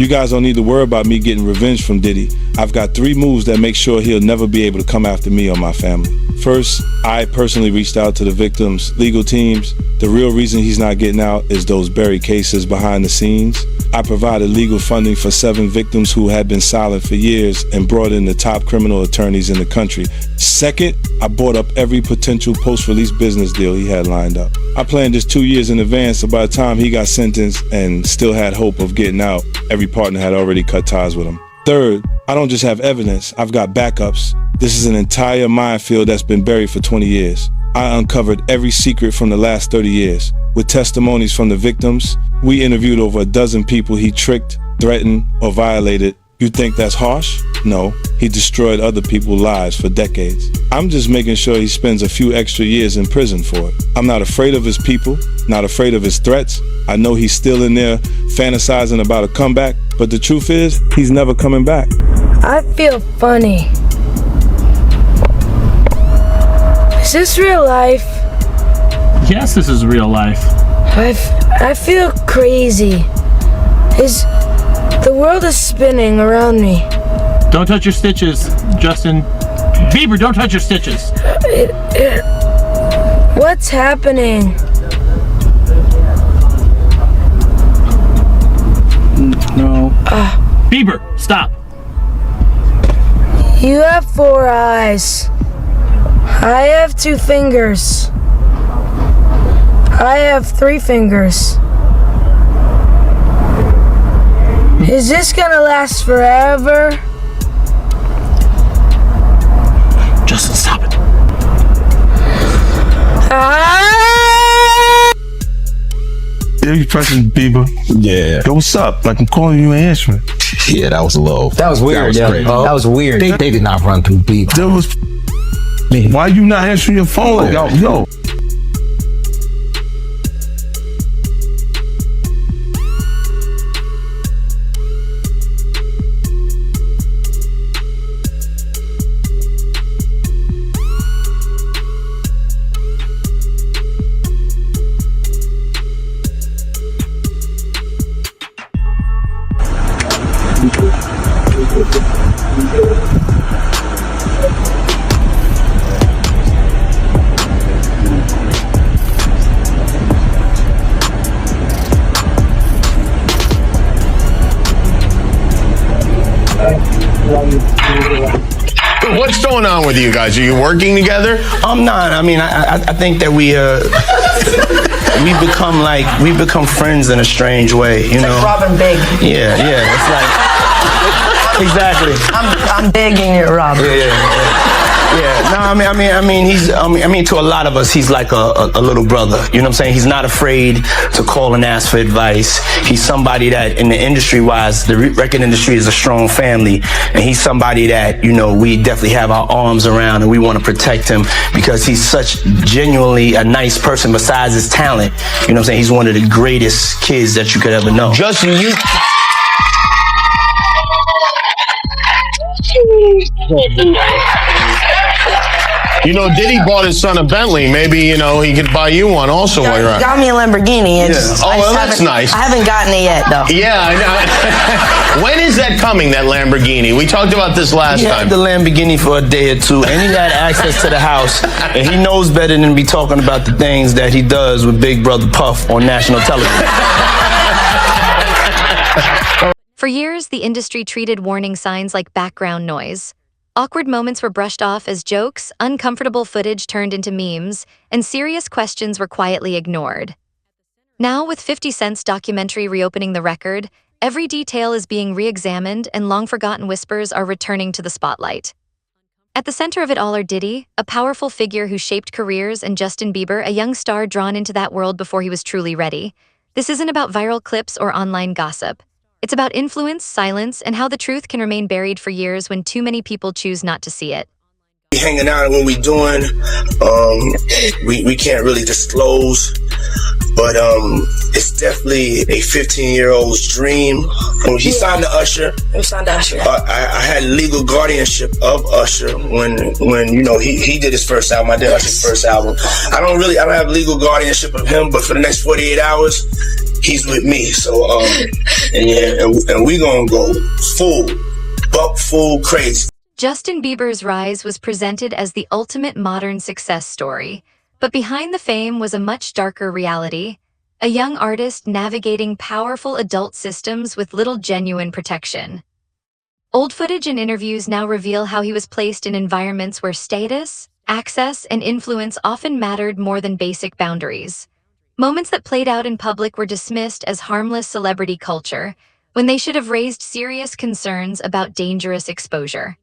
You guys don't need to worry about me getting revenge from Diddy. I've got 3 moves that make sure he'll never be able to come after me or my family. First, I personally reached out to the victims' legal teams. The real reason he's not getting out is those buried cases behind the scenes. I provided legal funding for 7 victims who had been silent for years and brought in the top criminal attorneys in the country. Second, I bought up every potential post-release business deal he had lined up. I planned this 2 years in advance, so by the time he got sentenced and still had hope of getting out, every partner had already cut ties with him. Third, I don't just have evidence, I've got backups. This is an entire minefield that's been buried for 20 years. I uncovered every secret from the last 30 years. With testimonies from the victims, we interviewed over a dozen people he tricked, threatened, or violated. You think that's harsh? No, he destroyed other people's lives for decades. I'm just making sure he spends a few extra years in prison for it. I'm not afraid of his people, not afraid of his threats. I know he's still in there fantasizing about a comeback, but the truth is, he's never coming back. I feel funny. Is this real life? Yes, this is real life. I feel crazy. The world is spinning around me. Don't touch your stitches, Justin Bieber. Don't touch your stitches. What's happening? No. Bieber, stop. You have 4 eyes. I have 2 fingers. I have 3 fingers. Is this gonna last forever? Justin, stop it. Yeah, you pressing Bieber? Yeah. Yo, what's up? Like, I'm calling you and answering. Yeah, that was low. That was weird, That was crazy. That was weird. They did not run through Bieber. There was. Why you not answering your phone? Like, yo. What's going on with you guys? Are you working together? I'm not. I mean, I think that we become friends in a strange way, you know. Like Robin Big. Yeah. It's like exactly. I'm begging you, Robin. Yeah. No, I mean, to a lot of us, he's like a little brother. You know what I'm saying? He's not afraid to call and ask for advice. He's somebody that, in the industry-wise, the record industry is a strong family, and he's somebody that, you know, we definitely have our arms around, and we want to protect him because he's such genuinely a nice person. Besides his talent, you know what I'm saying? He's one of the greatest kids that you could ever know. Justin, you. You know, Diddy bought his son a Bentley. Maybe, you know, he could buy you one also while you're out. Got me a Lamborghini. Oh, well, that's nice. I haven't gotten it yet, though. Yeah, I know. When is that coming, that Lamborghini? We talked about this last He time. had the Lamborghini for a day or two, and he had access to the house, and he knows better than be talking about the things that he does with Big Brother Puff on national television. For years, the industry treated warning signs like background noise. Awkward moments were brushed off as jokes, uncomfortable footage turned into memes, and serious questions were quietly ignored. Now, with 50 Cent's documentary reopening the record, every detail is being re-examined and long-forgotten whispers are returning to the spotlight. At the center of it all are Diddy, a powerful figure who shaped careers, and Justin Bieber, a young star drawn into that world before he was truly ready. This isn't about viral clips or online gossip. It's about influence, silence, and how the truth can remain buried for years when too many people choose not to see it. We hanging out and what we doing, we can't really disclose, but it's definitely a 15-year-old's dream. When he signed to Usher, I had legal guardianship of Usher when you know he did his first album. I did Usher's first album. I don't have legal guardianship of him, but for the next 48 hours, he's with me. So, and we gonna go full crazy. Justin Bieber's rise was presented as the ultimate modern success story, but behind the fame was a much darker reality. A young artist navigating powerful adult systems with little genuine protection. Old footage and interviews now reveal how he was placed in environments where status, access, and influence often mattered more than basic boundaries. Moments that played out in public were dismissed as harmless celebrity culture, when they should have raised serious concerns about dangerous exposure.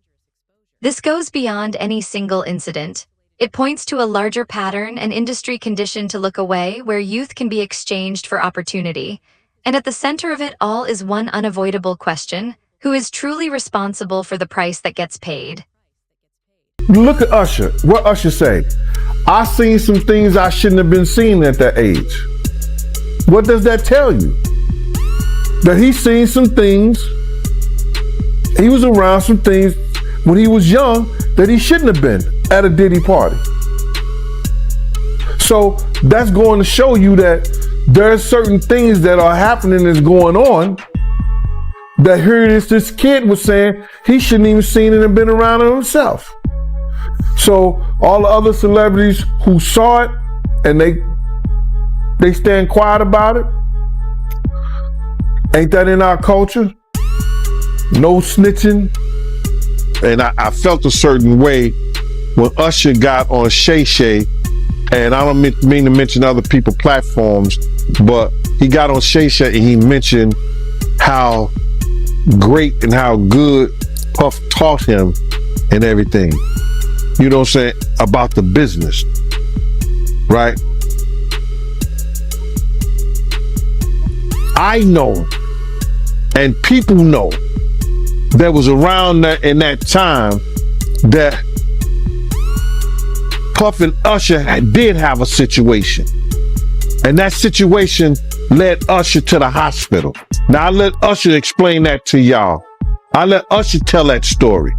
This goes beyond any single incident. It points to a larger pattern and industry condition to look away where youth can be exchanged for opportunity. And at the center of it all is one unavoidable question: who is truly responsible for the price that gets paid? Look at Usher. What Usher say? I seen some things I shouldn't have been seeing at that age. What does that tell you? That he's seen some things, he was around some things when he was young that he shouldn't have been at a Diddy party. So that's going to show you that there are certain things that are happening that's going on that here it is, this kid was saying he shouldn't even seen it and been around it himself. So all the other celebrities who saw it and they stand quiet about it, ain't that in our culture? No snitching. And I felt a certain way when Usher got on Shay Shay, and I don't mean to mention other people's platforms, but he got on Shay Shay and he mentioned how great and how good Puff taught him and everything. You know what I'm saying? About the business, right? I know, and people know, that was around in that time that Puff and Usher did have a situation. And that situation led Usher to the hospital. Now I let Usher explain that to y'all. I let Usher tell that story.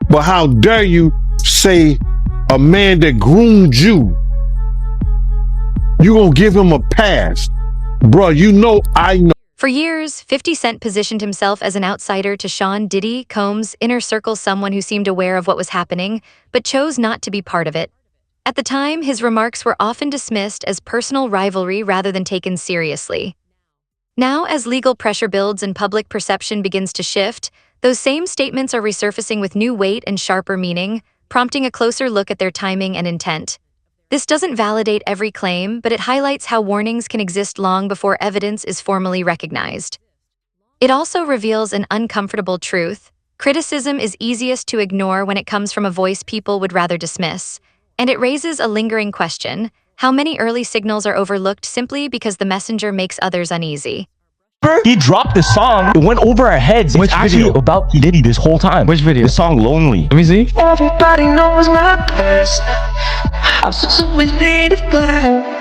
But how dare you say a man that groomed you gonna give him a pass? Bro, you know I know. For years, 50 Cent positioned himself as an outsider to Sean Diddy Combs' inner circle, someone who seemed aware of what was happening, but chose not to be part of it. At the time, his remarks were often dismissed as personal rivalry rather than taken seriously. Now, as legal pressure builds and public perception begins to shift, those same statements are resurfacing with new weight and sharper meaning, prompting a closer look at their timing and intent. This doesn't validate every claim, but it highlights how warnings can exist long before evidence is formally recognized. It also reveals an uncomfortable truth. Criticism is easiest to ignore when it comes from a voice people would rather dismiss. And it raises a lingering question: how many early signals are overlooked simply because the messenger makes others uneasy? He dropped the song, it went over our heads. It's actually about P. Diddy this whole time. Which video? The song Lonely. Let me see. Everybody knows my best. I'm so with native black.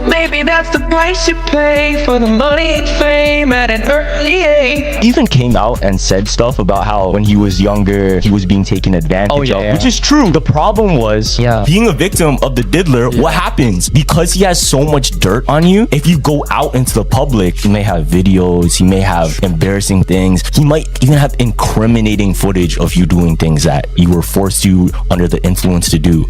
Maybe that's the price you pay for the money and fame at an early age. He even came out and said stuff about how when he was younger, he was being taken advantage of, which is true. The problem was being a victim of the diddler. What happens? Because he has so much dirt on you, if you go out into the public, he may have videos, he may have embarrassing things, he might even have incriminating footage of you doing things that you were forced to under the influence to do.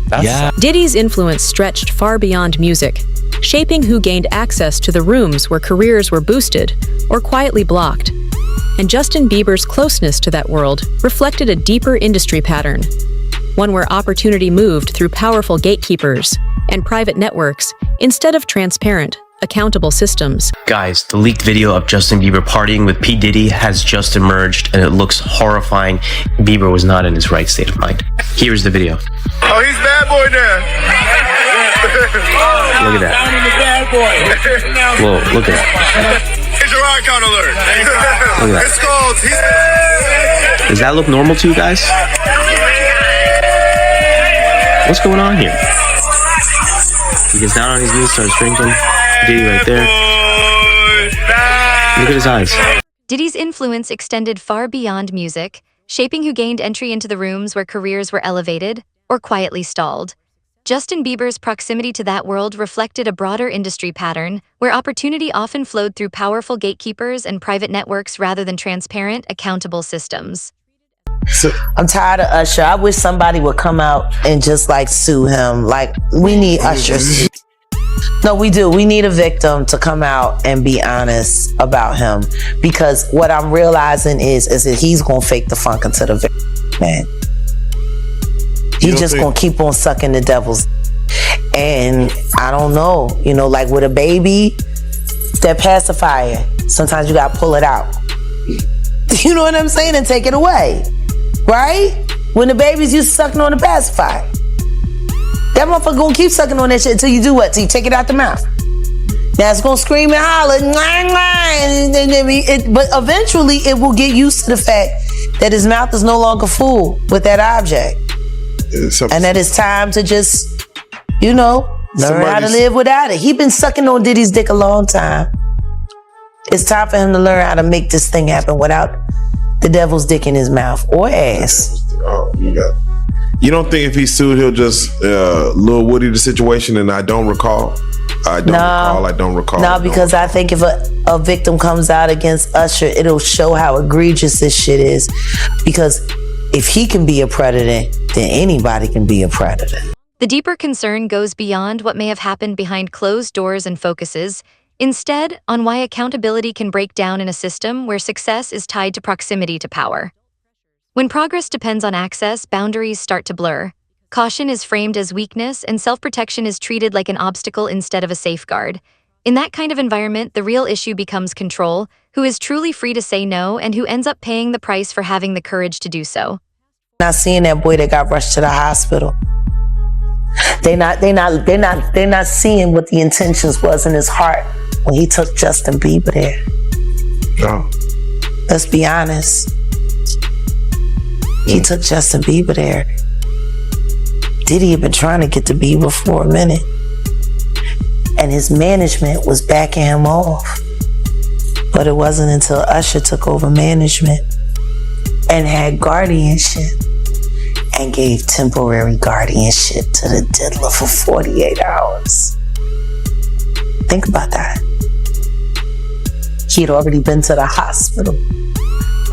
Diddy's influence stretched far beyond music, shaping who gained access to the rooms where careers were boosted or quietly blocked. And Justin Bieber's closeness to that world reflected a deeper industry pattern, one where opportunity moved through powerful gatekeepers and private networks instead of transparent, accountable systems. Guys, the leaked video of Justin Bieber partying with P. Diddy has just emerged and it looks horrifying. Bieber was not in his right state of mind. Here's the video. Oh, he's bad boy now. Look at that. Whoa, look at that. Here's your icon alert. Look at that. It's called. Does that look normal to you guys? What's going on here? He gets down on his knees, starts drinking. Diddy right there. Look at his eyes. Diddy's influence extended far beyond music, shaping who gained entry into the rooms where careers were elevated or quietly stalled. Justin Bieber's proximity to that world reflected a broader industry pattern where opportunity often flowed through powerful gatekeepers and private networks rather than transparent, accountable systems. I'm tired of Usher. I wish somebody would come out and just like sue him. Like, we need Usher. No, we do. We need a victim to come out and be honest about him, because what I'm realizing is that he's gonna fake the funk into the victim, man. He's just gonna keep on sucking the devil's. And I don't know, you know, like with a baby, that pacifier, sometimes you gotta pull it out. You know what I'm saying? And take it away, right? When the baby's used to sucking on the pacifier, that motherfucker gonna keep sucking on that shit until you do what? Till you take it out the mouth. Now it's gonna scream and holler, but eventually it will get used to the fact that his mouth is no longer full with that object. And that it's time to just, you know, learn how to live without it. He been sucking on Diddy's dick a long time. It's time for him to learn how to make this thing happen without the devil's dick in his mouth or ass. Oh, you don't think if he sued, he'll just Lil Woody the situation? And I don't recall. I don't recall. No, because I think if a victim comes out against Usher, it'll show how egregious this shit is. Because if he can be a predator, then anybody can be a predator. The deeper concern goes beyond what may have happened behind closed doors and focuses, instead on why accountability can break down in a system where success is tied to proximity to power. When progress depends on access, boundaries start to blur. Caution is framed as weakness, and self-protection is treated like an obstacle instead of a safeguard. In that kind of environment, the real issue becomes control, who is truly free to say no and who ends up paying the price for having the courage to do so. Not seeing that boy that got rushed to the hospital. They're not seeing what the intentions was in his heart when he took Justin Bieber there. No. Let's be honest. He took Justin Bieber there. Diddy had been trying to get to Bieber for a minute, and his management was backing him off. But it wasn't until Usher took over management and had guardianship and gave temporary guardianship to the diddler for 48 hours. Think about that. He had already been to the hospital.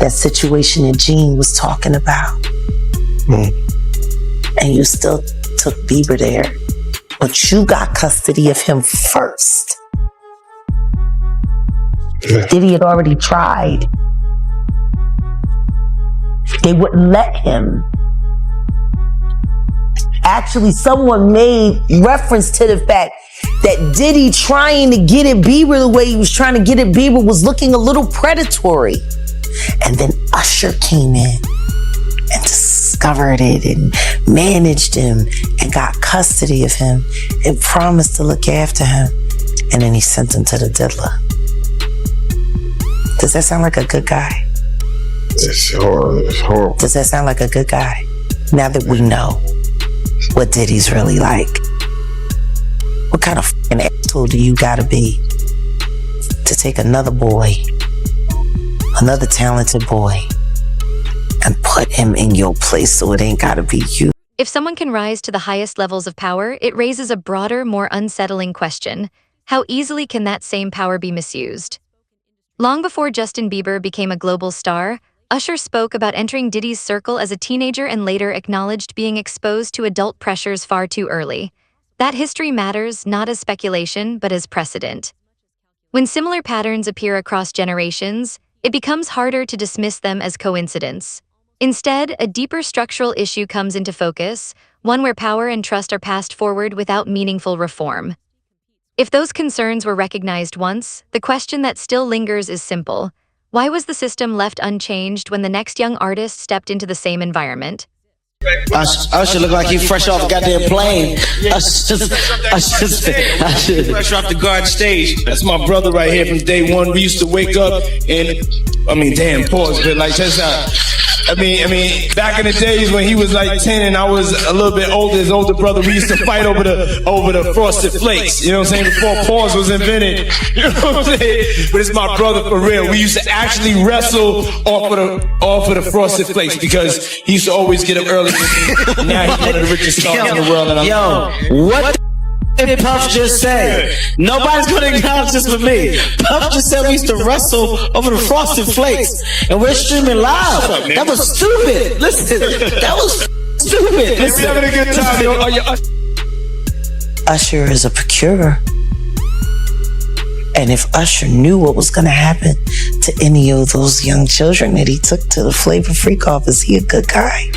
That situation that Gene was talking about. And you still took Bieber there, but you got custody of him first. Diddy had already tried. They wouldn't let him. Actually, someone made reference to the fact that Diddy trying to get at Bieber the way he was trying to get at Bieber was looking a little predatory. And then Usher came in and discovered it and managed him and got custody of him and promised to look after him. And then he sent him to the diddler. Does that sound like a good guy? It's horrible. Does that sound like a good guy? Now that we know what Diddy's really like. What kind of fucking asshole do you gotta be to take another boy, another talented boy, and put him in your place so it ain't gotta be you? If someone can rise to the highest levels of power, it raises a broader, more unsettling question. How easily can that same power be misused? Long before Justin Bieber became a global star, Usher spoke about entering Diddy's circle as a teenager and later acknowledged being exposed to adult pressures far too early. That history matters not as speculation, but as precedent. When similar patterns appear across generations, it becomes harder to dismiss them as coincidence. Instead, a deeper structural issue comes into focus, one where power and trust are passed forward without meaningful reform. If those concerns were recognized once, the question that still lingers is simple. Why was the system left unchanged when the next young artist stepped into the same environment? Usher look like he fresh off a goddamn plane. Usher fresh off the guard stage. That's my brother right here from day one. We used to wake up and, damn, pause, but like, check this out. I mean, back in the days when he was like 10 and I was a little bit older, his older brother, we used to fight over the Frosted Flakes. You know what I'm saying? Before pause was invented. You know what I'm saying? But it's my brother for real. We used to actually wrestle off of the Frosted Flakes because he used to always get up early. Now he's one of the richest stars in the world. And What did Puff just say? Nobody's gonna acknowledge this for me. Puff just said we used to wrestle over the Frosted Flakes, and we're streaming live. That was stupid. Listen, that was stupid. Listen, having a good time, yo. Usher is a procurer. And if Usher knew what was going to happen to any of those young children that he took to the Flavor Freak off, is he a good guy?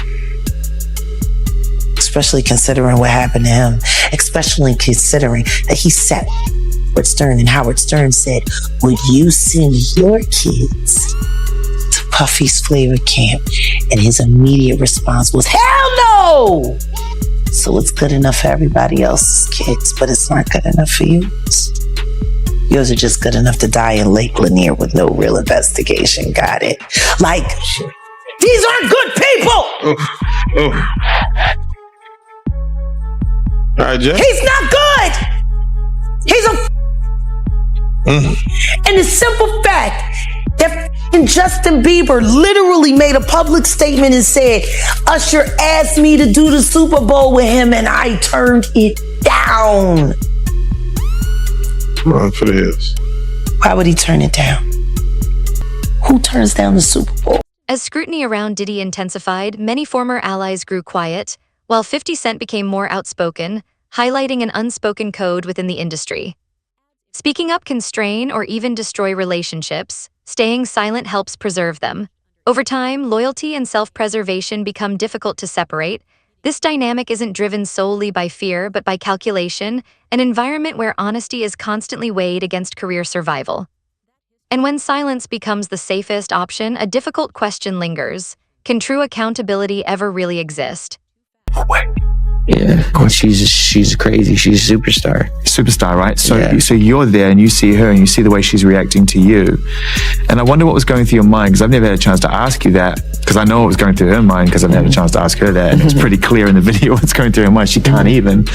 Especially considering what happened to him. Especially considering that he sat with Howard Stern, and Howard Stern said, would you send your kids to Puffy's Flavor Camp? And his immediate response was, hell no! So it's good enough for everybody else's kids, but it's not good enough for you. Yours are just good enough to die in Lake Lanier with no real investigation. Got it? Like, these aren't good people! All right, Jeff. He's not good! He's a... And the simple fact that Justin Bieber literally made a public statement and said, Usher asked me to do the Super Bowl with him and I turned it down. Run for the hills. Why would he turn it down? Who turns down the Super Bowl? As scrutiny around Diddy intensified, many former allies grew quiet, while 50 Cent became more outspoken, highlighting an unspoken code within the industry. Speaking up can strain or even destroy relationships. Staying silent helps preserve them. Over time, loyalty and self-preservation become difficult to separate. This dynamic isn't driven solely by fear, but by calculation, an environment where honesty is constantly weighed against career survival. And when silence becomes the safest option, a difficult question lingers. Can true accountability ever really exist? Yeah, she's crazy. She's a superstar. Superstar, right? So, Yeah. so you're there and you see her and you see the way she's reacting to you. And I wonder what was going through your mind, because I've never had a chance to ask you that, because I know what was going through her mind, because I've never had a chance to ask her that. And it's pretty clear in the video what's going through her mind. She can't even.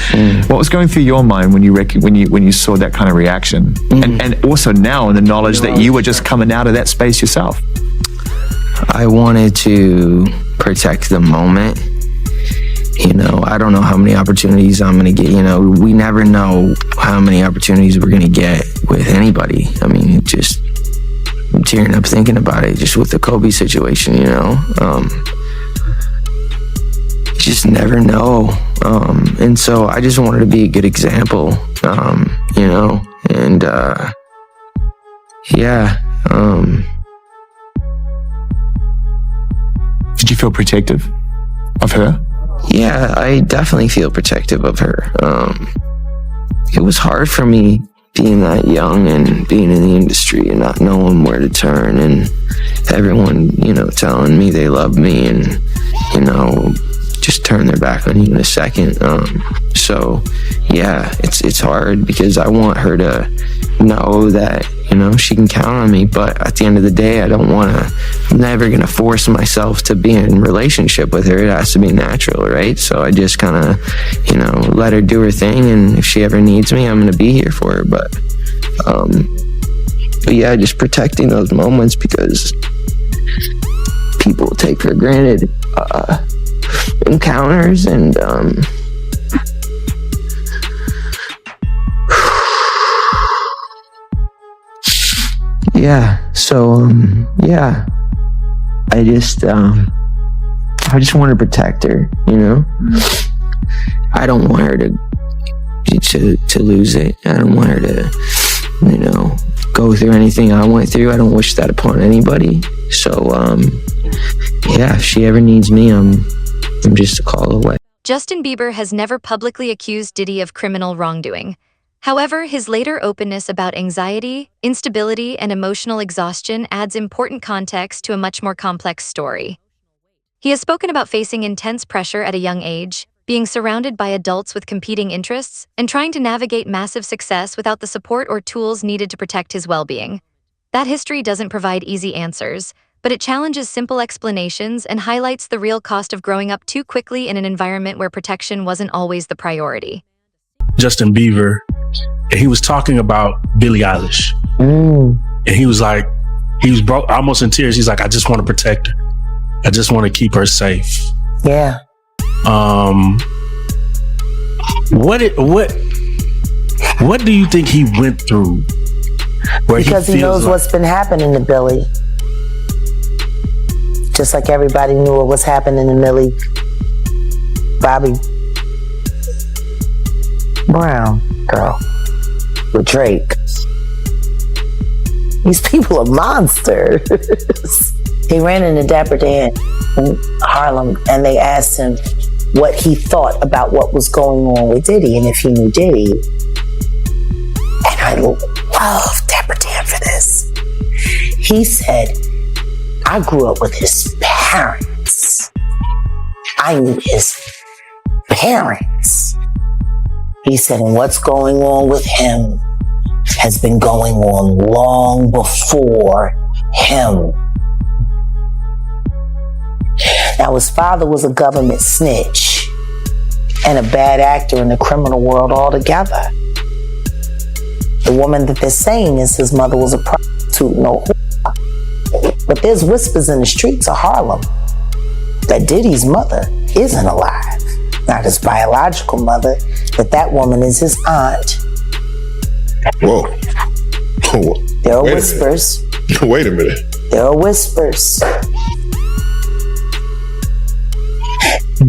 What was going through your mind when you saw that kind of reaction? And also now in the knowledge that you were just coming out of that space yourself. I wanted to protect the moment. You know, I don't know how many opportunities I'm going to get. You know, we never know how many opportunities we're going to get with anybody. I mean, I'm tearing up thinking about it, just with the Kobe situation, you know. You just never know. And so I just wanted to be a good example, you know, and yeah. Did you feel protective of her? Yeah, I definitely feel protective of her. It was hard for me being that young and being in the industry and not knowing where to turn, and everyone, you know, telling me they love me and, you know, just turn their back on you in a second. So yeah, it's hard because I want her to know that, you know, she can count on me, but at the end of the day, I'm never gonna force myself to be in a relationship with her. It has to be natural, right? So I just kind of, you know, let her do her thing, and if she ever needs me, I'm gonna be here for her. But yeah, just protecting those moments, because people take for granted encounters, and yeah, so yeah, I just want to protect her, you know. I don't want her to lose it. I don't want her to, you know, go through anything I went through. I don't wish that upon anybody. So yeah, if she ever needs me, I'm just a call away. Justin Bieber has never publicly accused Diddy of criminal wrongdoing. However, his later openness about anxiety, instability, and emotional exhaustion adds important context to a much more complex story. He has spoken about facing intense pressure at a young age, being surrounded by adults with competing interests, and trying to navigate massive success without the support or tools needed to protect his well-being. That history doesn't provide easy answers, but it challenges simple explanations and highlights the real cost of growing up too quickly in an environment where protection wasn't always the priority. Justin Bieber, and he was talking about Billie Eilish. And he was like, he was almost in tears. He's like, I just want to protect her. I just want to keep her safe. Yeah. What do you think he went through? Because he knows what's been happening to Billy. Just like everybody knew what was happening to Millie Bobby Brown girl with Drake. These people are monsters. He ran into Dapper Dan in Harlem and they asked him what he thought about what was going on with Diddy and if he knew Diddy. And I love Dapper Dan for this. He said, I grew up with his parents. I knew his parents. He said, and what's going on with him has been going on long before him. Now, his father was a government snitch and a bad actor in the criminal world altogether. The woman that they're saying is his mother was a prostitute, no whore. But there's whispers in the streets of Harlem that Diddy's mother isn't alive. Not his biological mother, but that woman is his aunt. Whoa. There are whispers. Wait a minute. There are whispers.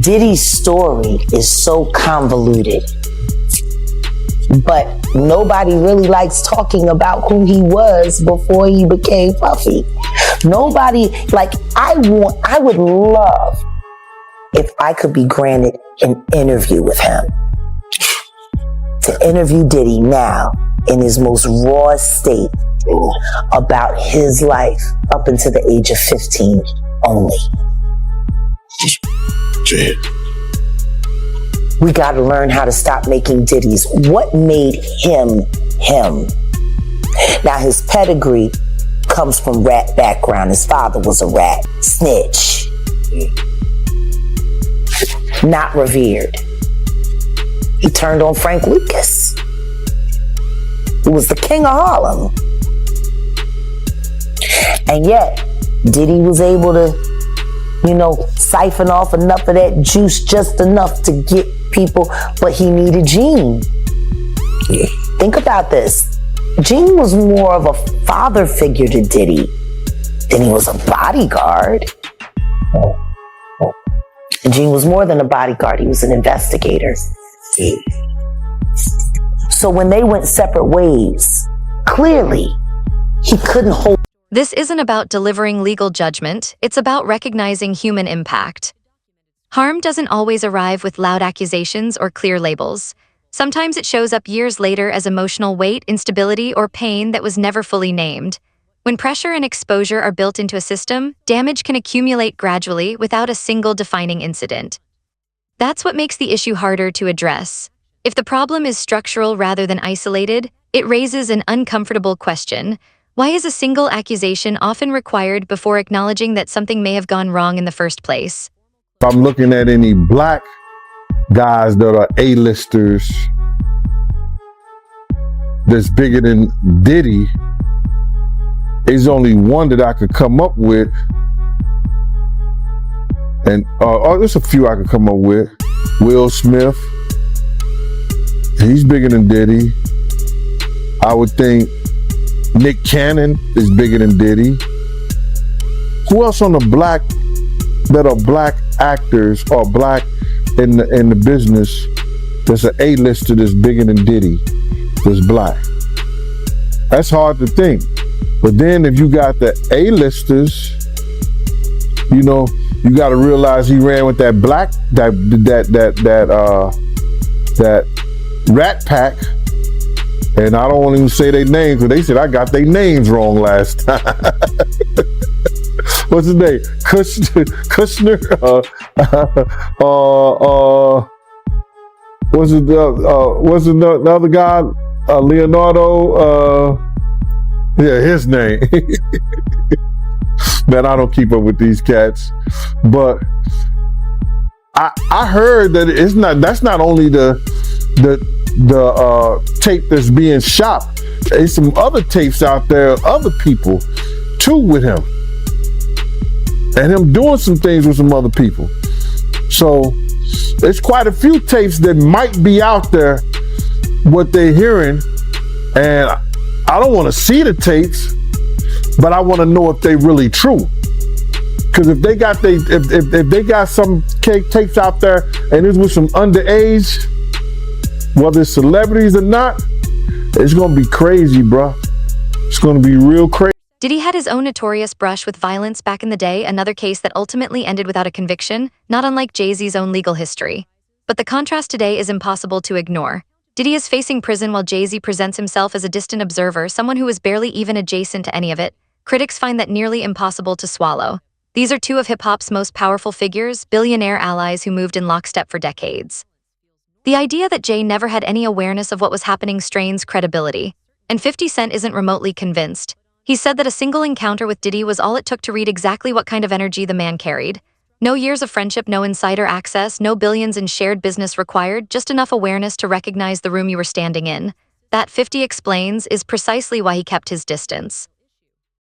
Diddy's story is so convoluted, but nobody really likes talking about who he was before he became Puffy. Nobody, like, I would love if I could be granted an interview with him. To interview Diddy now in his most raw state about his life up until the age of 15 only. We got to learn how to stop making Diddies. What made him him? Now, his pedigree comes from rat background. His father was a rat, snitch, not revered. He turned on Frank Lucas, who was the king of Harlem. And yet, Diddy was able to, siphon off enough of that juice, just enough to get people, but he needed Gene. Think about this. Gene was more of a father figure to Diddy than he was a bodyguard. And Gene was more than a bodyguard, he was an investigator. So when they went separate ways, clearly he couldn't hold. This isn't about delivering legal judgment, it's about recognizing human impact. Harm doesn't always arrive with loud accusations or clear labels. Sometimes it shows up years later as emotional weight, instability, or pain that was never fully named. When pressure and exposure are built into a system, damage can accumulate gradually without a single defining incident. That's what makes the issue harder to address. If the problem is structural rather than isolated, it raises an uncomfortable question. Why is a single accusation often required before acknowledging that something may have gone wrong in the first place? If I'm looking at any black guys that are A-listers that's bigger than Diddy, there's only one that I could come up with. And there's a few I could come up with. Will Smith. He's bigger than Diddy. I would think Nick Cannon is bigger than Diddy. Who else on the black that are black actors or black in the business that's an A-lister that's bigger than Diddy that's black? That's hard to think. But then if you got the A-listers, you got to realize he ran with that black that Rat Pack. And I don't want to even say their names because they said I got their names wrong last time. What's his name? Kushner? What's the other guy? Leonardo? Yeah, his name. Man, I don't keep up with these cats. But I heard that that's not only the tape that's being shopped. There's some other tapes out there of other people too with him. And him doing some things with some other people. So there's quite a few tapes that might be out there, what they're hearing. And I don't want to see the tapes, but I want to know if they really true. Because if they got some tapes out there and it's with some underage, whether it's celebrities or not, it's gonna be crazy, bro. It's gonna be real crazy. Diddy had his own notorious brush with violence back in the day, another case that ultimately ended without a conviction, not unlike Jay-Z's own legal history. But the contrast today is impossible to ignore. Diddy is facing prison while Jay-Z presents himself as a distant observer, someone who is barely even adjacent to any of it. Critics find that nearly impossible to swallow. These are two of hip-hop's most powerful figures, billionaire allies who moved in lockstep for decades. The idea that Jay never had any awareness of what was happening strains credibility. And 50 Cent isn't remotely convinced. He said that a single encounter with Diddy was all it took to read exactly what kind of energy the man carried. No years of friendship, no insider access, no billions in shared business required, just enough awareness to recognize the room you were standing in. That 50 explains is precisely why he kept his distance.